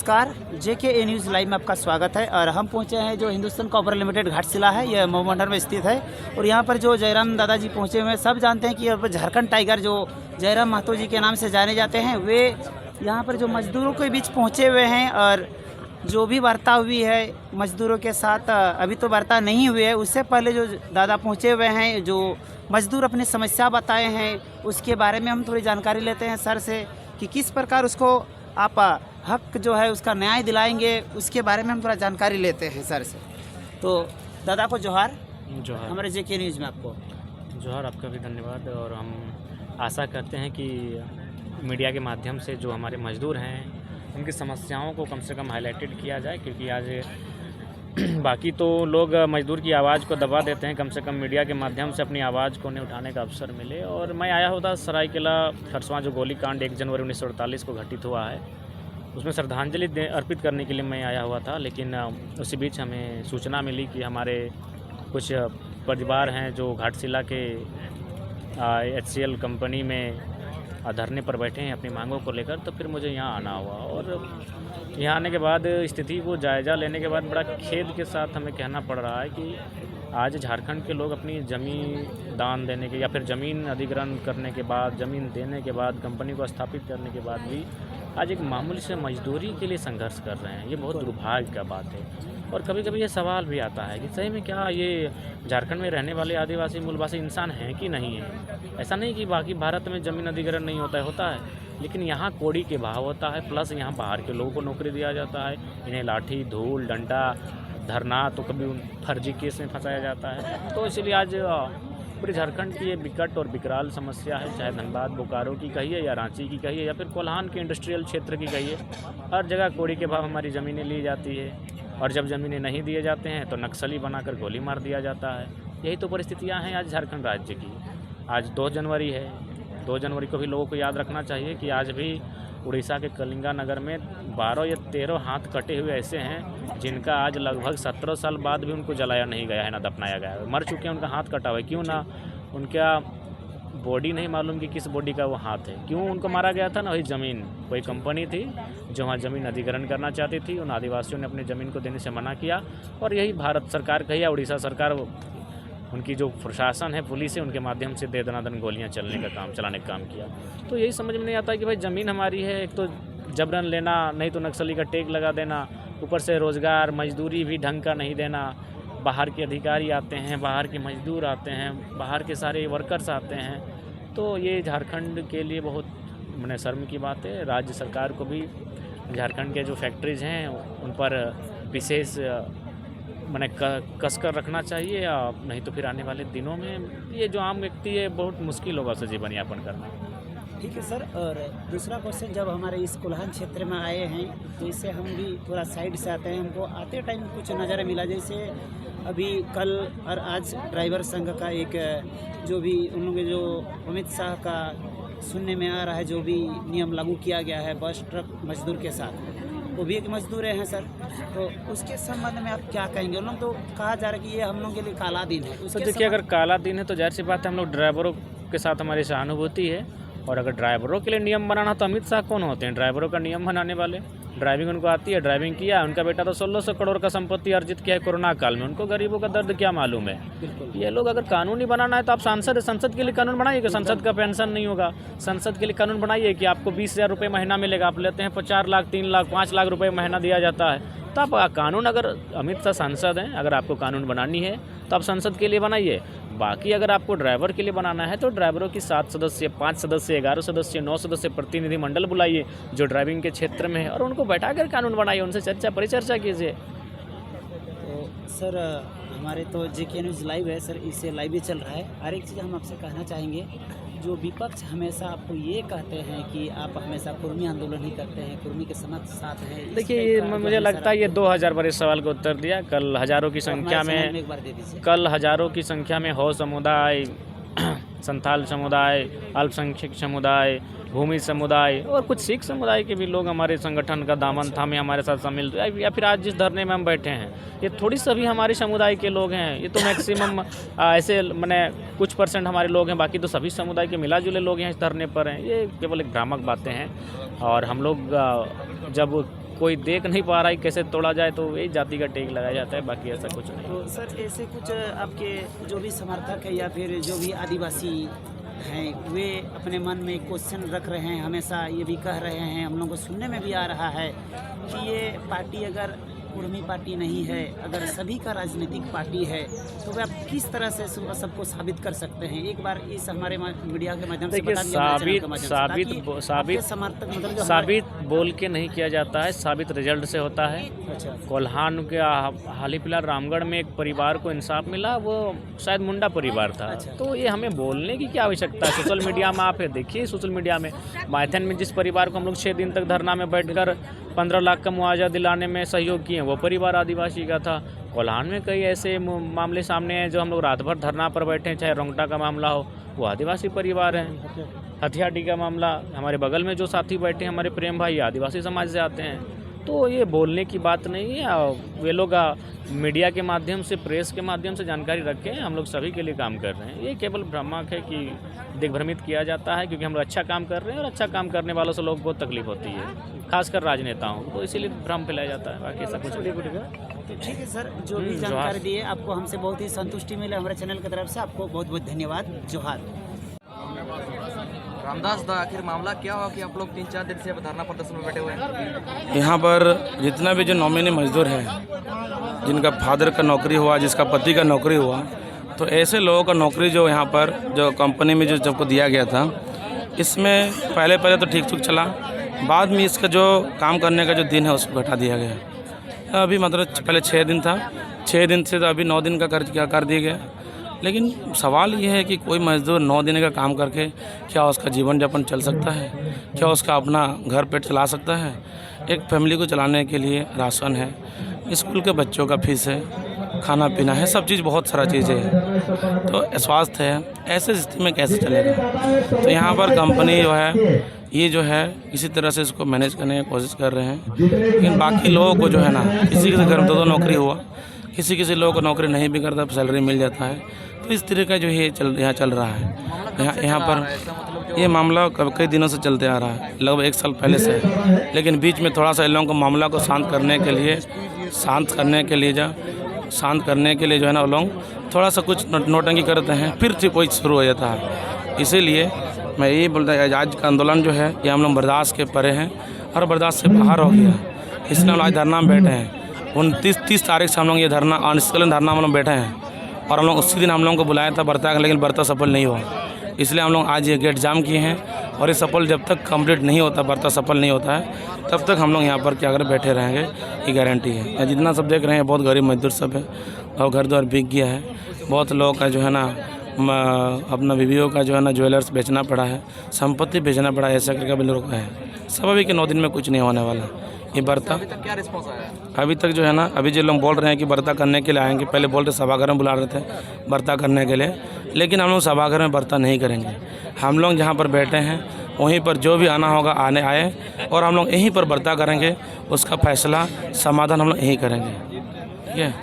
नमस्कार, JK news live में आपका स्वागत है। और हम पहुंचे हैं जो हिंदुस्तान कॉपर लिमिटेड घाटशिला है, यह मऊ मंडल में स्थित है। और यहां पर जो जयराम दादाजी पहुंचे हुए हैं, सब जानते हैं कि यहाँ पर झारखंड टाइगर जो जयराम महतो जी के नाम से जाने जाते हैं, वे यहाँ पर जो मजदूरों के बीच पहुँचे हुए हैं। और जो भी वार्ता हुई है मजदूरों के साथ, अभी तो वार्ता नहीं हुई है, उससे पहले जो दादा पहुँचे हुए हैं, जो मजदूर अपनी समस्या बताए हैं, उसके बारे में हम थोड़ी जानकारी लेते हैं सर से कि किस प्रकार उसको आप हक जो है उसका न्याय दिलाएंगे, उसके बारे में हम थोड़ा जानकारी लेते हैं सर से। तो दादा को जोहार। जोहार। हमारे JK न्यूज़ में आपको जोहार, आपका भी धन्यवाद। और हम आशा करते हैं कि मीडिया के माध्यम से जो हमारे मजदूर हैं उनकी समस्याओं को कम से कम हाईलाइटेड किया जाए, क्योंकि आज बाकी तो लोग मजदूर की आवाज़ को दबा देते हैं, कम से कम मीडिया के माध्यम से अपनी आवाज़ को उन्हें उठाने का अवसर मिले। और मैं आया हुआ था सरायकेला खरसवां, जो गोलीकांड 1 जनवरी 1948 को घटित हुआ है, उसमें श्रद्धांजलि अर्पित करने के लिए मैं आया हुआ था। लेकिन उसी बीच हमें सूचना मिली कि हमारे कुछ परिवार हैं जो घाटशिला के HCL कंपनी में धरने पर बैठे हैं अपनी मांगों को लेकर। तो फिर मुझे यहाँ आना हुआ, और यहाँ आने के बाद स्थिति को जायज़ा लेने के बाद बड़ा खेद के साथ हमें कहना पड़ रहा है कि आज झारखंड के लोग अपनी ज़मीन दान देने के या फिर ज़मीन अधिग्रहण करने के बाद, ज़मीन देने के बाद, कंपनी को स्थापित करने के बाद भी आज एक मामूली से मजदूरी के लिए संघर्ष कर रहे हैं। ये बहुत दुर्भाग्य का बात है। और कभी कभी ये सवाल भी आता है कि सही में क्या ये झारखंड में रहने वाले आदिवासी मूलवासी इंसान हैं कि नहीं है। ऐसा नहीं कि बाकी भारत में ज़मीन अधिग्रहण नहीं होता है, लेकिन यहाँ कोड़ी के भाव होता है, प्लस यहाँ बाहर के लोगों को नौकरी दिया जाता है। इन्हें लाठी, धूल, डंडा, धरना, तो कभी फर्जी केस में फंसाया जाता है। तो इसलिए आज पूरे झारखंड की ये विकट और विकराल समस्या है, चाहे धनबाद, बोकारो की कहिए या रांची की कहिए या फिर कोल्हान के इंडस्ट्रियल क्षेत्र की कहिए। हर जगह कोड़ी के भाव हमारी ज़मीनें ली जाती है, और जब ज़मीनें नहीं दिए जाते हैं तो नक्सली बनाकर गोली मार दिया जाता है। यही तो परिस्थितियाँ हैं आज झारखंड राज्य की। आज 2 जनवरी है, 2 जनवरी को भी लोगों को याद रखना चाहिए कि आज भी उड़ीसा के कलिंगा नगर में 12 या 13 हाथ कटे हुए ऐसे हैं जिनका आज लगभग 17 साल बाद भी उनको जलाया नहीं गया है, ना दफनाया गया है। मर चुके हैं, उनका हाथ कटा हुआ है। क्यों ना? उनका बॉडी नहीं मालूम कि किस बॉडी का वो हाथ है। क्यों उनको मारा गया था ना? वही ज़मीन, कोई कंपनी थी जो वहाँ ज़मीन अधिग्रहण करना चाहती थी। उन आदिवासियों ने अपनी ज़मीन को देने से मना किया, और यही भारत सरकार कही या उड़ीसा सरकार, उनकी जो प्रशासन है, पुलिस है, उनके माध्यम से दे दनादन गोलियां चलाने का काम किया। तो यही समझ में नहीं आता कि भाई ज़मीन हमारी है, एक तो जबरन लेना, नहीं तो नक्सली का टैग लगा देना, ऊपर से रोज़गार मजदूरी भी ढंग का नहीं देना। बाहर के अधिकारी आते हैं, बाहर के मजदूर आते हैं, बाहर के सारे वर्कर्स आते हैं। तो ये झारखंड के लिए बहुत मने शर्म की बात है। राज्य सरकार को भी झारखंड के जो फैक्ट्रीज़ हैं उन पर विशेष मैंने कस कर रखना चाहिए, नहीं तो फिर आने वाले दिनों में ये जो आम व्यक्ति है बहुत मुश्किल होगा उसे जीवन यापन करना। ठीक है सर। और दूसरा क्वेश्चन, जब हमारे इस कोल्हान क्षेत्र में आए हैं तो इससे हम भी थोड़ा साइड से आते हैं, हमको आते टाइम कुछ नज़र मिला, जैसे अभी कल और आज ड्राइवर संघ का एक जो भी उन लोगों के जो अमित शाह का सुनने में आ रहा है, जो भी नियम लागू किया गया है बस ट्रक मजदूर के साथ, वो भी एक मजदूर हैं सर। तो उसके संबंध में आप क्या कहेंगे? उन लोग तो कहा जा रहा है कि ये हम लोग के लिए काला दिन है। तो देखिए, अगर काला दिन है तो जाहिर सी बात है हम लोग ड्राइवरों के साथ हमारी सहानुभूति है। और अगर ड्राइवरों के लिए नियम बनाना, तो अमित शाह कौन होते हैं ड्राइवरों का नियम बनाने वाले? ड्राइविंग उनको आती है, ड्राइविंग किया, उनका बेटा तो 1600 करोड़ का संपत्ति अर्जित किया है कोरोना काल में, उनको गरीबों का दर्द क्या मालूम है? ये लोग अगर कानून ही बनाना है तो आप सांसद है, संसद के लिए कानून बनाइए कि संसद का पेंशन नहीं होगा। संसद के लिए कानून बनाइए कि आपको 20,000 रुपये महीना मिलेगा, आप लेते हैं 4 लाख, 3 लाख, 5 लाख रुपये महीना दिया जाता है। तो आप कानून, अगर अमित शाह सांसद हैं, अगर आपको कानून बनानी है तो आप संसद के लिए बनाइए। बाकी अगर आपको ड्राइवर के लिए बनाना है तो ड्राइवरों की 7 सदस्य, 5 सदस्य, 11 सदस्य, 9 सदस्य प्रतिनिधिमंडल बुलाइए जो ड्राइविंग के क्षेत्र में है, और उनको बैठाकर कानून बनाइए, उनसे परिचर्चा कीजिए। तो सर हमारे तो JK न्यूज़ लाइव है सर, इससे लाइव ही चल रहा है। हर एक चीज़ हम आपसे कहना चाहेंगे, जो विपक्ष हमेशा आपको ये कहते हैं कि आप हमेशा कुर्मी आंदोलन ही करते हैं, कुर्मी के साथ हैं। देखिए, मुझे लगता है ये 2000 बार इस सवाल का उत्तर दिया। कल हज़ारों की संख्या में हो समुदाय, संथाल समुदाय, अल्पसंख्यक समुदाय, भूमि समुदाय और कुछ सिख समुदाय के भी लोग हमारे संगठन का दामन थामे हमारे साथ शामिल, या फिर आज जिस धरने में हम बैठे हैं ये थोड़ी सभी हमारे समुदाय के लोग हैं। ये तो मैक्सिमम ऐसे मैंने कुछ % हमारे लोग हैं, बाकी तो सभी समुदाय के मिला जुले लोग हैं इस धरने पर हैं। ये केवल एक भ्रामक बातें हैं। और हम लोग जब कोई देख नहीं पा रहा है कैसे तोड़ा जाए, तो यही जाति का टेक लगाया जाता है, बाकी ऐसा कुछ नहीं। तो सर ऐसे कुछ आपके जो भी समर्थक है या फिर जो भी आदिवासी हैं वे अपने मन में क्वेश्चन रख रहे हैं, हमेशा ये भी कह रहे हैं, हम लोगों को सुनने में भी आ रहा है कि ये पार्टी अगर कुर्मी पार्टी नहीं है, अगर सभी का राजनीतिक पार्टी है, तो वे आप किस तरह से सबको साबित कर सकते हैं? एक बार इस हमारे मीडिया के माध्यम से देखिए, बता दीजिए, साबित बोल के नहीं किया जाता है, साबित रिजल्ट से होता है। अच्छा। कोल्हान के हाल ही फिलहाल रामगढ़ में एक परिवार को इंसाफ मिला, वो शायद मुंडा परिवार था। अच्छा। तो ये हमें बोलने की क्या आवश्यकता है? सोशल मीडिया में आप देखिए, सोशल मीडिया में माइथन में जिस परिवार को हम लोग 6 दिन तक धरना में बैठकर 15 लाख का मुआवजा दिलाने में सहयोग किए, वो परिवार आदिवासी का था। कोल्हान में कई ऐसे मामले सामने हैं जो हम लोग रात भर धरना पर बैठे हैं, चाहे रोंगटा का मामला हो, वो आदिवासी परिवार हैं। हथियाटी का मामला, हमारे बगल में जो साथी बैठे हैं हमारे प्रेम भाई, आदिवासी समाज से आते हैं। तो ये बोलने की बात नहीं है, वे लोग मीडिया के माध्यम से, प्रेस के माध्यम से जानकारी रखें, हम लोग सभी के लिए काम कर रहे हैं। ये केवल भ्रामक है कि दिग्भ्रमित किया जाता है, क्योंकि हम लोग अच्छा काम कर रहे हैं और अच्छा काम करने वालों से लोगों को तकलीफ होती है, खासकर राजनेताओं को, तो इसीलिए भ्रम फैलाया जाता है, बाकी ऐसा कुछ नहीं। तो ठीक है सर, जो भी जानकारी दी है आपको हमसे बहुत ही संतुष्टि मिले, हमारे चैनल की तरफ से आपको बहुत बहुत धन्यवाद। जोहार। रामदास दा, आखिर मामला क्या हुआ कि आप लोग 3-4 दिन से धरना प्रदर्शन में बैठे हुए हैं? यहाँ पर जितना भी जो नॉमिनी मजदूर है, जिनका फादर का नौकरी हुआ, जिसका पति का नौकरी हुआ, तो ऐसे लोगों का नौकरी जो यहाँ पर जो कंपनी में जो सबको दिया गया था, इसमें पहले तो ठीक चला, बाद में इसका जो काम करने का जो दिन है उसको घटा दिया गया। अभी मतलब पहले 6 दिन था, 6 दिन से तो अभी 9 दिन का कर दिया गया। लेकिन सवाल ये है कि कोई मजदूर 9 दिन का काम करके क्या उसका जीवन यापन चल सकता है? क्या उसका अपना घर पेट चला सकता है? एक फैमिली को चलाने के लिए राशन है, स्कूल के बच्चों का फीस है, खाना पीना है, सब चीज़, बहुत सारा चीज़ें है, तो स्वास्थ्य है, ऐसे स्थिति में कैसे चलेगा? तो यहाँ पर कंपनी जो है ये जो है इसी तरह से इसको मैनेज करने की कोशिश कर रहे हैं। लेकिन बाकी लोगों को जो है ना, किसी के घर में 2-2 नौकरी हुआ, किसी लोगों को नौकरी नहीं भी करता, सैलरी मिल जाता है, तो इस तरह का जो है यहाँ चल रहा है। यहाँ पर ये मामला कई दिनों से चलते आ रहा है, लगभग 1 साल पहले से है। लेकिन बीच में थोड़ा सा इन लोगों को मामला को शांत करने के लिए जो है ना, वो लोग थोड़ा सा कुछ नोटंकी करते हैं, फिर से कोई शुरू हो जाता है। इसीलिए मैं यही बोलता हूँ, आज का आंदोलन जो है ये हम लोग बर्दाश्त के परे हैं और बर्दाश्त से बाहर हो गया, इसलिए हम आज धरना में बैठे हैं। 29-30 तारीख से हम लोग ये धरना, अनिश्चितकालीन धरना हम लोग बैठे हैं, और हम लोग उसी दिन हम लोगों को बुलाया था बर्ता का, लेकिन बर्ता सफल नहीं हुआ, इसलिए हम लोग आज ये गेट जाम किए हैं। और ये सफल जब तक कंप्लीट नहीं होता, बर्ता सफल नहीं होता है, तब तक हम लोग यहाँ पर क्या कर बैठे रहेंगे, ये गारंटी है। जितना सब देख रहे हैं बहुत गरीब मजदूर सब है, और घर द्वार बिक गया है, बहुत लोगों का जो है ना अपना बीवियों का जो है ना ज्वेलर्स बेचना पड़ा है, संपत्ति बेचना पड़ा है, ऐसा करके भी लोग है। सब अभी के 9 दिन में कुछ नहीं होने वाला। ये बर्ता अभी तक क्या रिस्पॉन्स आया? अभी तक जो है ना, अभी जो लोग बोल रहे हैं कि बर्ता करने के लिए आएंगे, पहले बोल रहे सभागार में बुला रहे थे बर्ता करने के लिए, लेकिन हम लोग सभागार में बर्ता नहीं करेंगे। हम लोग जहाँ पर बैठे हैं वहीं पर जो भी आना होगा आए, और हम लोग यहीं पर बर्ता करेंगे, उसका फैसला समाधान हम लोग यहीं करेंगे। ठीक है।